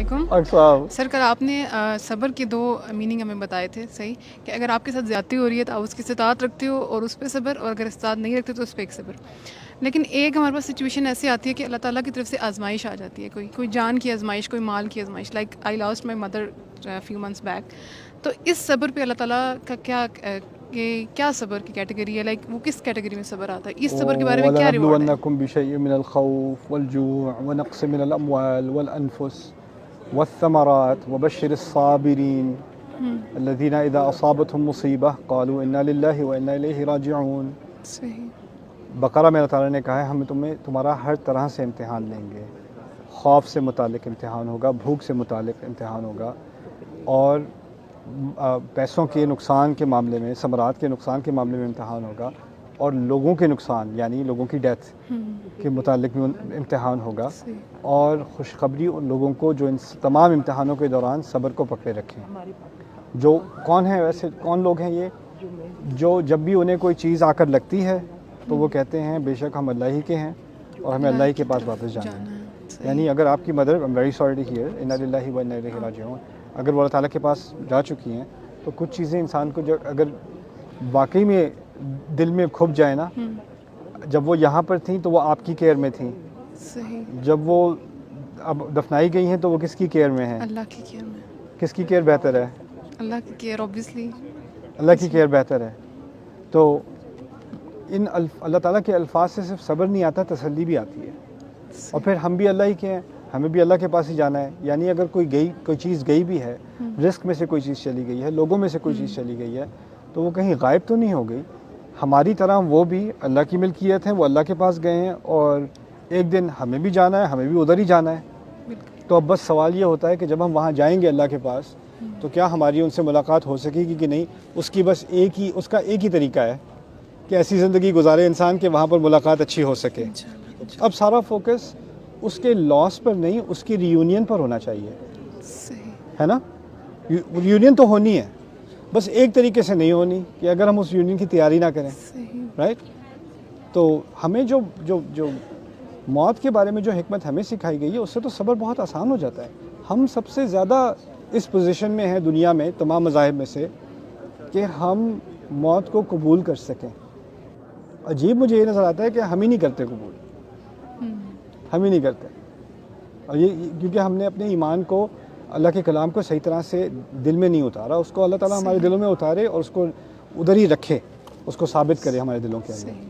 علیکم سر، کل آپ نے صبر کے 2 میننگ ہمیں بتائے تھے، صحیح، کہ اگر آپ کے ساتھ زیادتی ہو رہی ہے تو آپ اس کی استطاعت رکھتے ہو اور اس پہ صبر، اور اگر استطاعت نہیں رکھتے تو اس پہ ایک صبر. لیکن ایک ہمارے پاس سچویشن ایسی آتی ہے کہ اللہ تعالیٰ کی طرف سے آزمائش آ جاتی ہے، کوئی جان کی آزمائش، کوئی مال کی آزمائش. Like I last my mother few months back. تو اس صبر پہ اللہ تعالیٰ کا کیا صبر کی کیٹیگری ہے؟ لائک وہ کس کیٹیگری میں صبر آتا ہے؟ اس صبر کے بارے میں کیا ریوارڈ ہے؟ وَلَنَبْلُوَنَّكُمْ بِشَيْءٍ مِّنَ الْخَوْفِ وَالْجُوعِ وَنَقْصٍ مِّنَ الْأَمْوَالِ وَالْأَنفُسِ وَالثَّمَرَاتِ وَبَشِّرِ الصَّابِرِينَ الَّذِينَ إِذَا أَصَابَتْهُم مُّصِيبَةٌ قَالُوا إِنَّا لِلَّهِ وَإِنَّا إِلَيْهِ راجعون. صحیح. بقرہ میں اللہ تعالیٰ نے کہا ہے ہم تمہارا ہر طرح سے امتحان لیں گے. خوف سے متعلق امتحان ہوگا، بھوک سے متعلق امتحان ہوگا، اور پیسوں کے نقصان کے معاملے میں، ثمرات کے نقصان کے معاملے میں امتحان ہوگا، اور لوگوں کے نقصان یعنی لوگوں کی ڈیتھ کے متعلق بھی امتحان ہوگا. اور خوشخبری ان لوگوں کو جو ان تمام امتحانوں کے دوران صبر کو پکڑے رکھیں. جو کون ہیں ویسے کون لوگ ہیں یہ؟ جو جب بھی انہیں کوئی چیز آ کر لگتی ہے تو وہ کہتے ہیں بے شک ہم اللہ ہی کے ہیں اور ہمیں اللہ ہی کے پاس واپس جانا ہے. یعنی اگر آپ کی mother very sorry to hear انا للہ و انا الیہ راجعون، اگر وہ اللہ تعالیٰ کے پاس جا چکی ہیں تو کچھ چیزیں انسان کو اگر واقعی میں دل میں کھپ جائے نا، جب وہ یہاں پر تھیں تو وہ آپ کی کیئر میں تھیں، جب وہ اب دفنائی گئی ہیں تو وہ کس کی کیئر میں ہیں؟ اللہ کی کیئر میں. کس کی کیئر بہتر ہے؟ اللہ کی کیئر، اوبویسلی اللہ کی کیئر بہتر ہے. تو ان اللہ تعالیٰ کے الفاظ سے صرف صبر نہیں آتا، تسلی بھی آتی ہے. اور پھر ہم بھی اللہ ہی کے ہیں، ہمیں بھی اللہ کے پاس ہی جانا ہے. یعنی اگر کوئی چیز گئی بھی ہے، رزق میں سے کوئی چیز چلی گئی ہے، لوگوں میں سے کوئی چیز چلی گئی ہے، تو وہ کہیں غائب تو نہیں ہو گئی. ہماری طرح وہ بھی اللہ کی ملکیت ہیں، وہ اللہ کے پاس گئے ہیں، اور ایک دن ہمیں بھی جانا ہے، ہمیں بھی ادھر ہی جانا ہے. تو اب بس سوال یہ ہوتا ہے کہ جب ہم وہاں جائیں گے اللہ کے پاس تو کیا ہماری ان سے ملاقات ہو سکے گی کہ نہیں؟ اس کا ایک ہی طریقہ ہے کہ ایسی زندگی گزارے انسان کہ وہاں پر ملاقات اچھی ہو سکے. اب سارا فوکس اس کے لاس پر نہیں، اس کی ریونین پر ہونا چاہیے، ہے نا؟ ریونین تو ہونی ہے، بس ایک طریقے سے نہیں ہونی کہ اگر ہم اس یونین کی تیاری نہ کریں، رائٹ؟ تو ہمیں جو موت کے بارے میں جو حکمت ہمیں سکھائی گئی ہے اس سے تو صبر بہت آسان ہو جاتا ہے. ہم سب سے زیادہ اس پوزیشن میں ہیں دنیا میں تمام مذاہب میں سے کہ ہم موت کو قبول کر سکیں. عجیب مجھے یہ نظر آتا ہے کہ ہم ہی نہیں کرتے قبول، ہم ہی نہیں کرتے. اور یہ کیونکہ ہم نے اپنے ایمان کو، اللہ کے کلام کو صحیح طرح سے دل میں نہیں اتارا. اس کو اللہ تعالیٰ ہمارے دلوں میں اتارے اور اس کو ادھر ہی رکھے، اس کو ثابت کرے ہمارے دلوں کے اندر.